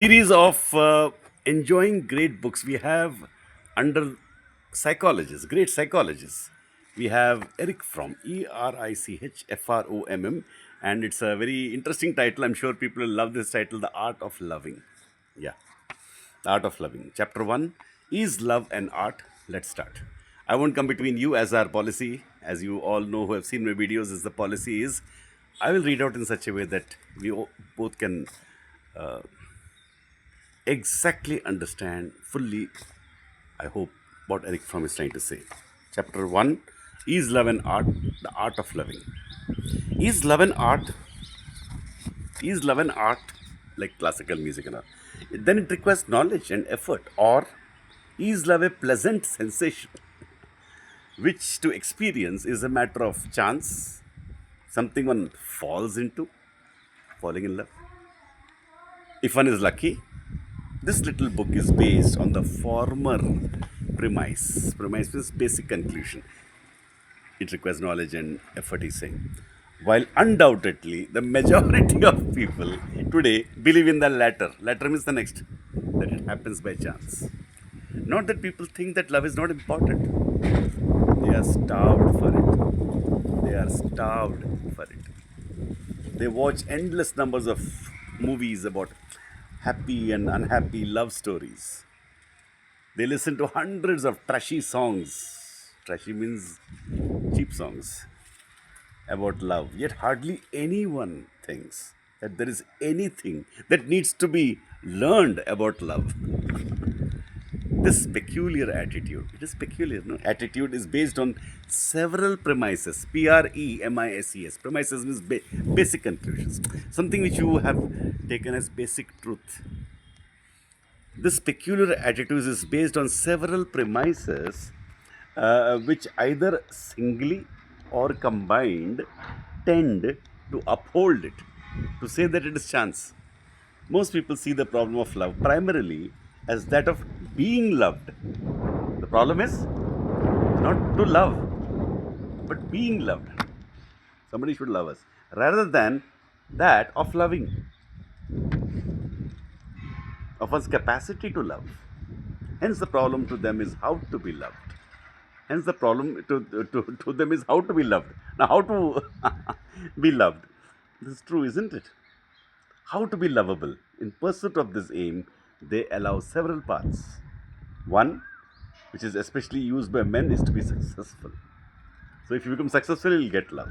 Series of enjoying great books we have under psychologists, great psychologists. We have Eric Fromm, Erichfromm, and it's a very interesting title. I'm sure people will love this title, The Art of Loving. Yeah, The Art of Loving. Chapter 1, Is Love an Art? Let's start. I won't come between you as our policy, as you all know who have seen my videos, as the policy is. I will read out in such a way that both can exactly understand fully, I hope, what Eric Fromm is trying to say. Chapter 1, Is Love an Art? The Art of Loving. Is love an art? Is love an art like classical music and all? Then it requires knowledge and effort. Or is love a pleasant sensation which to experience is a matter of chance, something one falls into, falling in love? If one is lucky, this little book is based on the former premise. Premise means basic conclusion. It requires knowledge and effort, he's saying. While undoubtedly, the majority of people today believe in the latter. Latter means the next, that it happens by chance. Not that people think that love is not important. They are starved for it. They are starved for it. They watch endless numbers of movies about happy and unhappy love stories. They listen to hundreds of trashy songs. Trashy means cheap songs about love. Yet hardly anyone thinks that there is anything that needs to be learned about love. This peculiar attitude, it is peculiar, no? Attitude is based on several premises. Premise. Premises means basic conclusions. Something which you have taken as basic truth. This peculiar attitude is based on several premises which either singly or combined tend to uphold it, to say that it is chance. Most people see the problem of love primarily as that of being loved. The problem is not to love, but being loved. Somebody should love us, rather than that of loving, of one's capacity to love. Hence, the problem to them is how to be loved. Hence, the problem to them is how to be loved. Now, how to be loved? This is true, isn't it? How to be lovable. In pursuit of this aim, they allow several paths. One, which is especially used by men, is to be successful. So, if you become successful, you'll get love.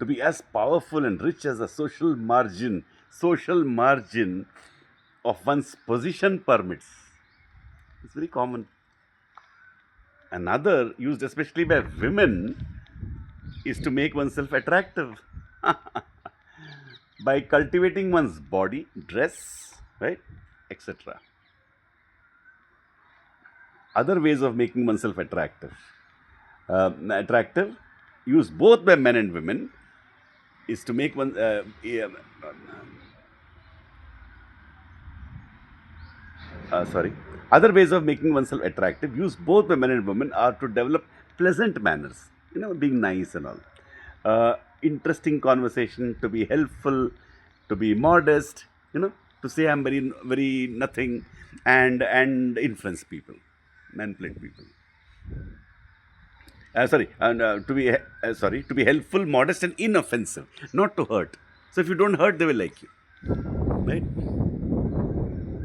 To be as powerful and rich as a social margin of one's position permits. It's very common. Another, used especially by women, is to make oneself attractive by cultivating one's body, dress, right, etc. Other ways of making oneself attractive, used both by men and women, is to make one. Sorry. Other ways of making oneself attractive, used both by men and women, are to develop pleasant manners, being nice and all. Interesting conversation, to be helpful, to be modest, to say I'm very, very nothing, and influence people, manipulate people. To be helpful, modest, and inoffensive, not to hurt. So if you don't hurt, they will like you, right?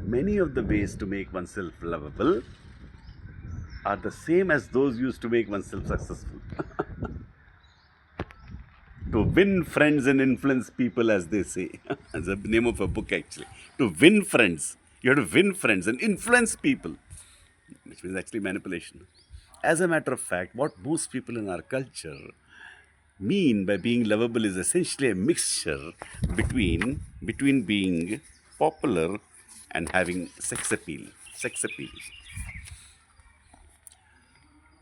Many of the ways to make oneself lovable are the same as those used to make oneself successful. To win friends and influence people, as they say. That's the name of a book, actually. To win friends. You have to win friends and influence people, which means actually manipulation. As a matter of fact, what most people in our culture mean by being lovable is essentially a mixture between being popular and having sex appeal. Sex appeal.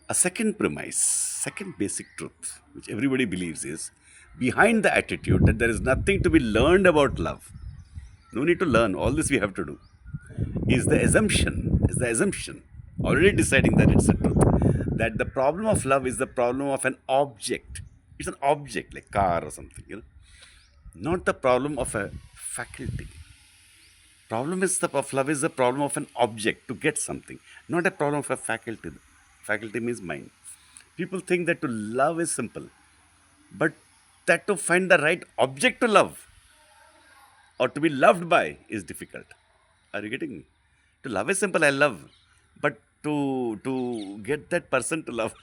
A second premise, second basic truth, which everybody believes is behind the attitude that there is nothing to be learned about love. No need to learn. All this we have to do. Is the assumption, already deciding that it's a truth, that the problem of love is the problem of an object. It's an object like car or something, not the problem of a faculty. Problem is the of love is the problem of an object to get something, not a problem of a faculty. Faculty means mind. People think that to love is simple, but that to find the right object to love or to be loved by is difficult. Are you getting me? To love is simple, I love. But to get that person to love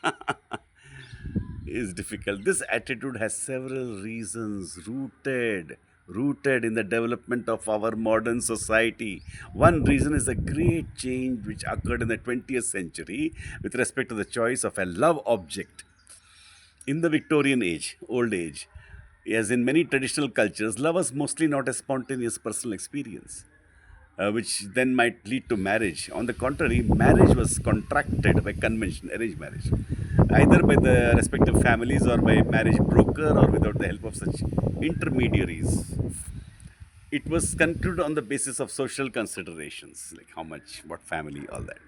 is difficult. This attitude has several reasons rooted in the development of our modern society. One reason is the great change which occurred in the 20th century with respect to the choice of a love object. In the Victorian age, old age, as in many traditional cultures, love was mostly not a spontaneous personal experience, which then might lead to marriage. On the contrary, marriage was contracted by convention, arranged marriage, either by the respective families or by marriage broker or without the help of such intermediaries. It was concluded on the basis of social considerations, like how much, what family, all that.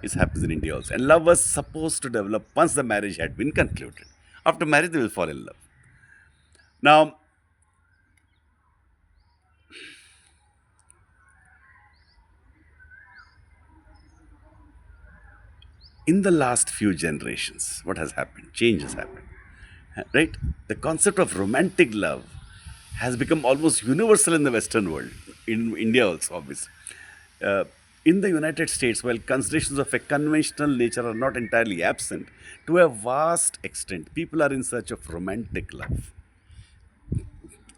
This happens in India also. And love was supposed to develop once the marriage had been concluded. After marriage, they will fall in love. Now, in the last few generations, what has happened? Change has happened. Right? The concept of romantic love has become almost universal in the Western world, in India also, obviously. Uh, in the United States, while considerations of a conventional nature are not entirely absent, to a vast extent, people are in search of romantic love,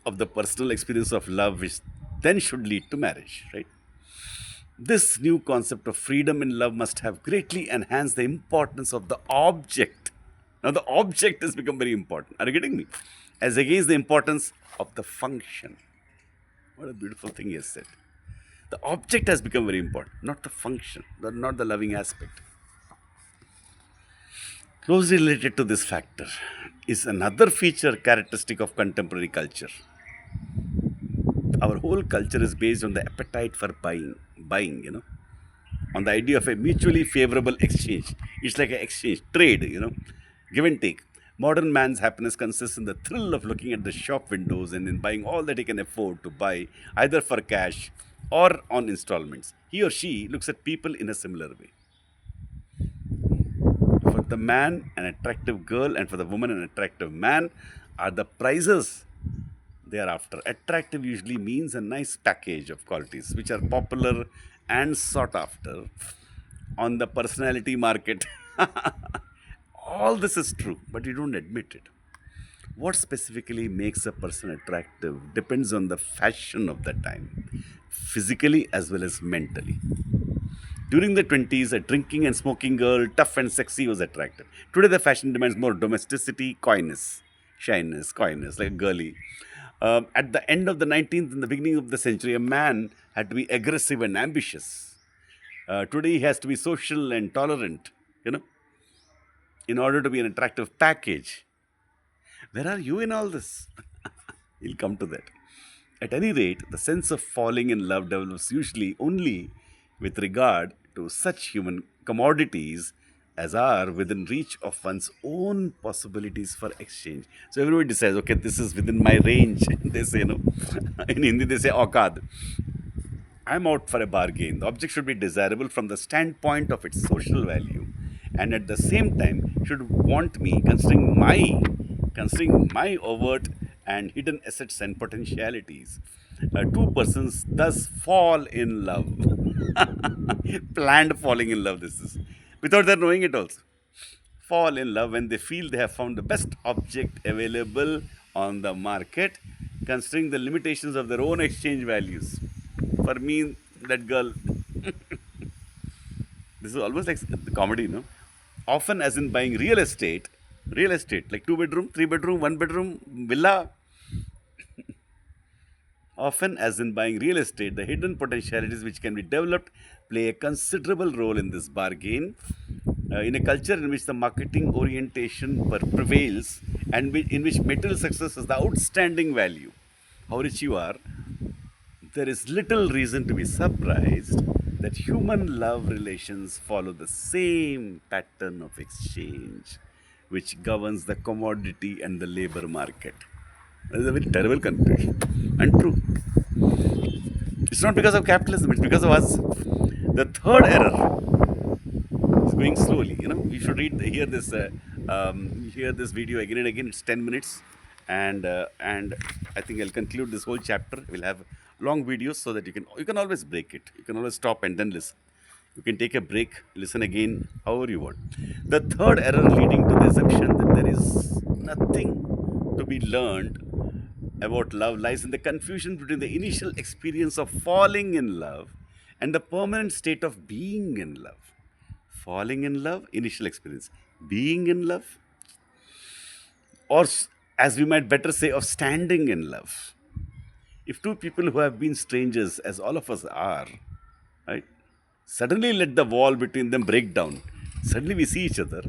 of the personal experience of love, which then should lead to marriage, right? This new concept of freedom in love must have greatly enhanced the importance of the object. Now, the object has become very important. Are you getting me? As against the importance of the function. What a beautiful thing he has said. The object has become very important, not the function, not the loving aspect. Closely related to this factor is another feature characteristic of contemporary culture. Our whole culture is based on the appetite for buying, on the idea of a mutually favorable exchange. It's like an exchange, trade, give and take. Modern man's happiness consists in the thrill of looking at the shop windows and in buying all that he can afford to buy, either for cash or on installments. He or she looks at people in a similar way. For the man, an attractive girl, and for the woman, an attractive man are the prices thereafter. Attractive usually means a nice package of qualities which are popular and sought after on the personality market. All this is true, but you don't admit it. What specifically makes a person attractive depends on the fashion of the time, physically as well as mentally. During the 20s, a drinking and smoking girl, tough and sexy, was attractive. Today, the fashion demands more domesticity, coyness, shyness, coyness, like girly. At the end of the 19th and the beginning of the century, a man had to be aggressive and ambitious. Today, he has to be social and tolerant, you know, in order to be an attractive package. Where are you in all this? We'll come to that. At any rate, the sense of falling in love develops usually only with regard to such human commodities as are within reach of one's own possibilities for exchange. So everybody decides, okay, this is within my range. They say, in Hindi they say aukad. I'm out for a bargain. The object should be desirable from the standpoint of its social value, and at the same time should want me, considering my overt and hidden assets and potentialities. Two persons thus fall in love. Planned falling in love, this is. Without their knowing it also. Fall in love when they feel they have found the best object available on the market, considering the limitations of their own exchange values. For me, that girl, this is almost like the comedy, no? Often, as in buying real estate, like two bedroom, three bedroom, one bedroom, villa. Often, as in buying real estate, the hidden potentialities which can be developed play a considerable role in this bargain. In a culture in which the marketing orientation prevails and in which material success is the outstanding value, how rich you are, there is little reason to be surprised that human love relations follow the same pattern of exchange which governs the commodity and the labor market. That is a very terrible conclusion and true. It's not because of capitalism, it's because of us. The third error is going slowly. You should hear this video again and again. It's 10 minutes, and I think I'll conclude this whole chapter. We'll have long videos so that you can always break it. You can always stop and then listen. You can take a break, listen again, however you want. The third error leading to the assumption that there is nothing to be learned about love lies in the confusion between the initial experience of falling in love and the permanent state of being in love. Falling in love, initial experience. Being in love, or as we might better say, of standing in love. If two people who have been strangers, as all of us are, right, suddenly let the wall between them break down, suddenly we see each other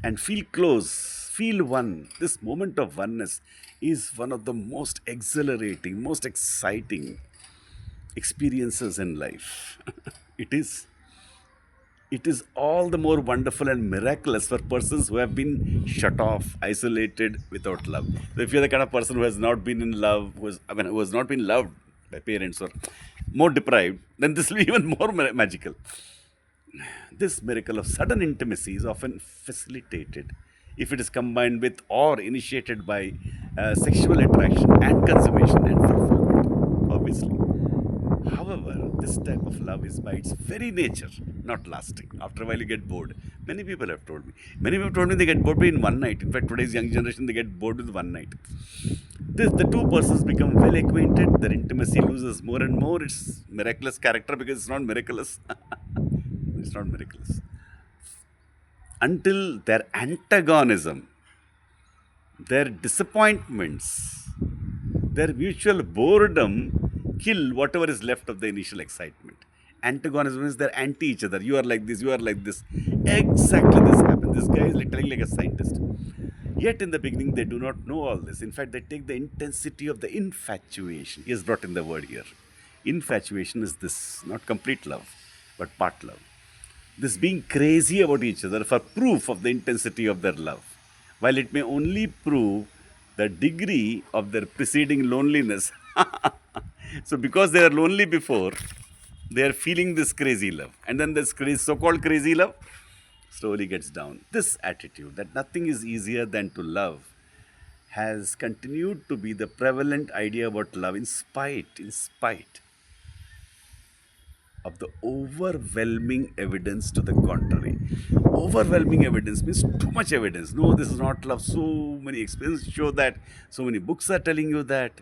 and feel close, feel one. This moment of oneness is one of the most exhilarating, most exciting experiences in life. it is it is all the more wonderful and miraculous for persons who have been shut off, isolated, without love. So if you're the kind of person who has not been in love, who has not been loved by parents, or more deprived, then this will be even more magical. This miracle of sudden intimacy is often facilitated if it is combined with or initiated by sexual attraction and consummation and fulfillment, obviously. However, this type of love is by its very nature not lasting. After a while, you get bored. Many people have told me. Many people have told me they get bored in one night. In fact, today's young generation, they get bored with one night. The two persons become well acquainted. Their intimacy loses more and more its miraculous character because it's not miraculous. It's not miraculous. Until their antagonism, their disappointments, their mutual boredom kill whatever is left of the initial excitement. Antagonism is they're anti each other. You are like this, you are like this. Exactly this happens. This guy is literally like a scientist. Yet in the beginning, they do not know all this. In fact, they take the intensity of the infatuation. He has brought in the word here. Infatuation is this, not complete love, but part love. This being crazy about each other for proof of the intensity of their love, while it may only prove the degree of their preceding loneliness. So, because they are lonely before, they are feeling this crazy love. And then this so called crazy love slowly gets down. This attitude that nothing is easier than to love has continued to be the prevalent idea about love in spite of the overwhelming evidence to the contrary. Overwhelming evidence means too much evidence. No, this is not love. So many experiences show that. So many books are telling you that.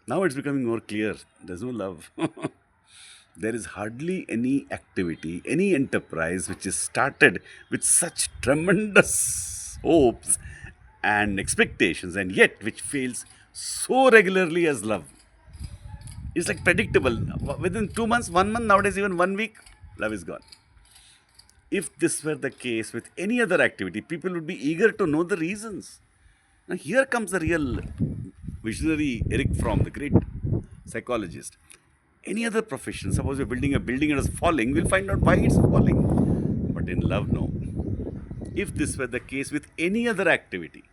Now it's becoming more clear. There's no love. There is hardly any activity, any enterprise which is started with such tremendous hopes and expectations, and yet which fails so regularly as love. It's like predictable. Within 2 months, 1 month, nowadays even 1 week, love is gone. If this were the case with any other activity, people would be eager to know the reasons. Now, here comes the real visionary Erich Fromm, the great psychologist. Any other profession, suppose we're building a building and it's falling, we'll find out why it's falling. But in love, no. If this were the case with any other activity,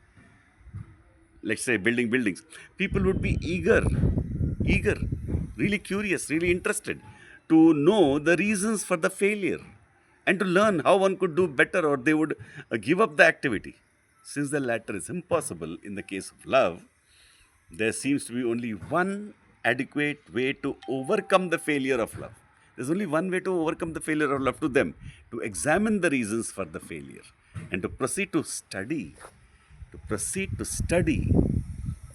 let's say building buildings, people would be eager, really curious, really interested to know the reasons for the failure and to learn how one could do better, or they would give up the activity. Since the latter is impossible in the case of love, there seems to be only one adequate way to overcome the failure of love. There's only one way to overcome the failure of love to them: to examine the reasons for the failure and to proceed to study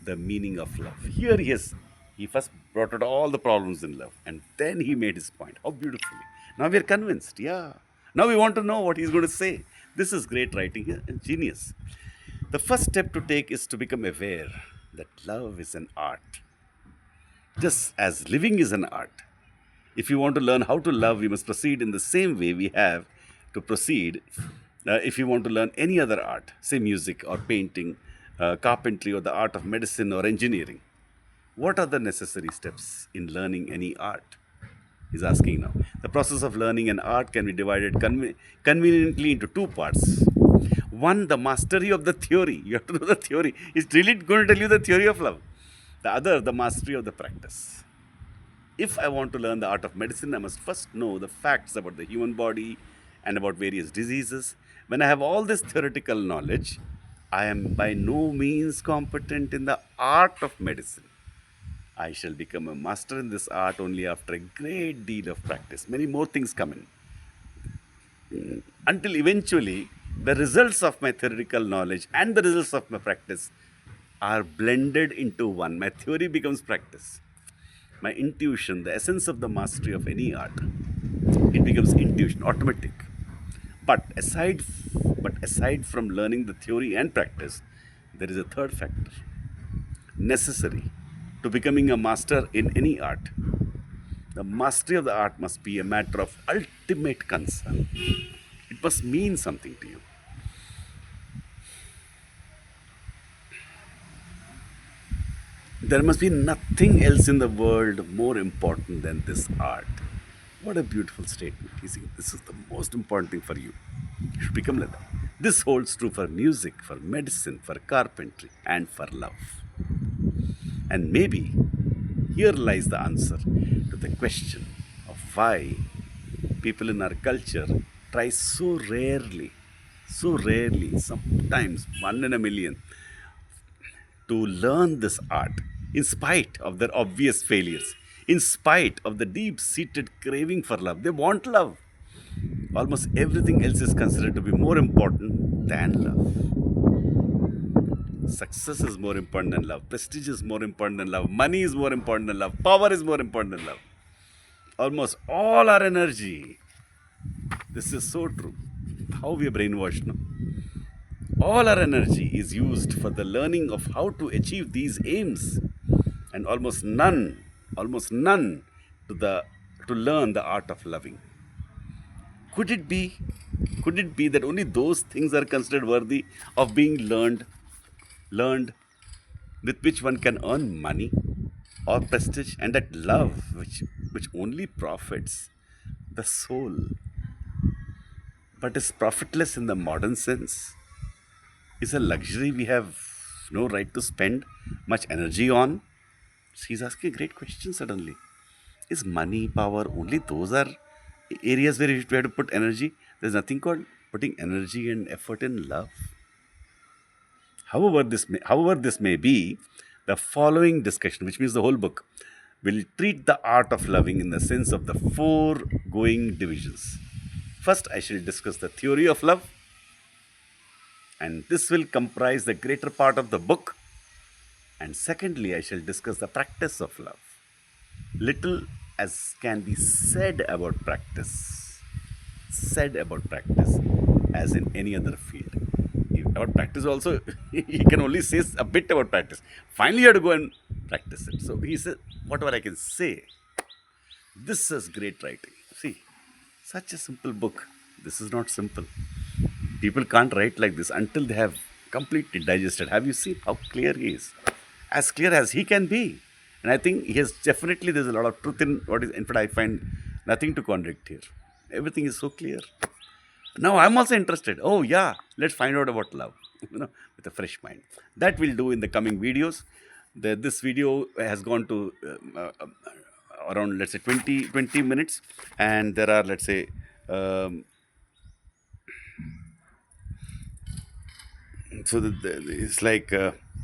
the meaning of love. Here he first brought out all the problems in love and then he made his point. How beautifully. Now we are convinced. Yeah. Now we want to know what he's going to say. This is great writing here and genius. The first step to take is to become aware that love is an art, just as living is an art. If you want to learn how to love, we must proceed in the same way we have to proceed if you want to learn any other art, say music or painting, carpentry, or the art of medicine or engineering. What are the necessary steps in learning any art? He's asking now. The process of learning an art can be divided conveniently into two parts. One, the mastery of the theory. You have to know the theory. It's really going to tell you the theory of love. The other, the mastery of the practice. If I want to learn the art of medicine, I must first know the facts about the human body and about various diseases. When I have all this theoretical knowledge, I am by no means competent in the art of medicine. I shall become a master in this art only after a great deal of practice. Many more things come in. Until eventually, the results of my theoretical knowledge and the results of my practice are blended into one. My theory becomes practice. My intuition, the essence of the mastery of any art, it becomes intuition, automatic. But aside from learning the theory and practice, there is a third factor necessary to becoming a master in any art. The mastery of the art must be a matter of ultimate concern. It must mean something to you. There must be nothing else in the world more important than this art. What a beautiful statement. You see, this is the most important thing for you. You should become like that. This holds true for music, for medicine, for carpentry, and for love. And maybe here lies the answer to the question of why people in our culture try so rarely, sometimes one in a million, to learn this art in spite of their obvious failures, in spite of the deep seated craving for love. They want love. Almost everything else is considered to be more important than love. Success is more important than love. Prestige is more important than love. Money is more important than love. Power is more important than love. Almost all our energy. This is so true. How we are brainwashed now. All our energy is used for the learning of how to achieve these aims, and almost none to the to learn the art of loving. Could it be? Could it be that only those things are considered worthy of being learned, with which one can earn money or prestige, and that love, which only profits the soul, but is profitless in the modern sense, is a luxury we have no right to spend much energy on? He's asking a great question suddenly. Is money, power, only those are areas where we have to put energy? There's nothing called putting energy and effort in love. However this may be, the following discussion, which means the whole book, will treat the art of loving in the sense of the foregoing divisions. First, I shall discuss the theory of love, and this will comprise the greater part of the book. And secondly, I shall discuss the practice of love. Little as can be said about practice, as in any other field. About practice also, he can only say a bit about practice. Finally, you have to go and practice it. So he said, whatever I can say, this is great writing. See, such a simple book. This is not simple. People can't write like this until they have completely digested. Have you seen how clear he is? As clear as he can be. And I think he has definitely, there's a lot of truth in what is, in fact, I find nothing to contradict here. Everything is so clear. Now I'm also interested. Oh, yeah, let's find out about love, with a fresh mind. That we'll do in the coming videos. This video has gone to around, let's say, 20 minutes. And there are, let's say, so it's like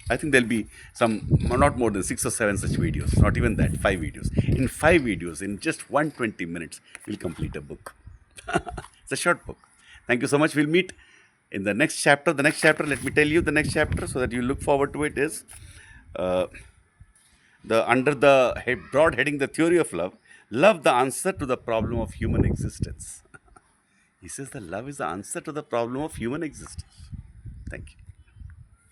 I think there'll be some, not more than 6 or 7 such videos, not even that, 5 videos. In 5 videos, in just 120 minutes, we'll complete a book. It's a short book. Thank you so much. We'll meet in the next chapter. The next chapter, let me tell you the next chapter so that you look forward to it, is uh, the under the broad heading, the theory of love. Love, the answer to the problem of human existence. He says that love is the answer to the problem of human existence. Thank you.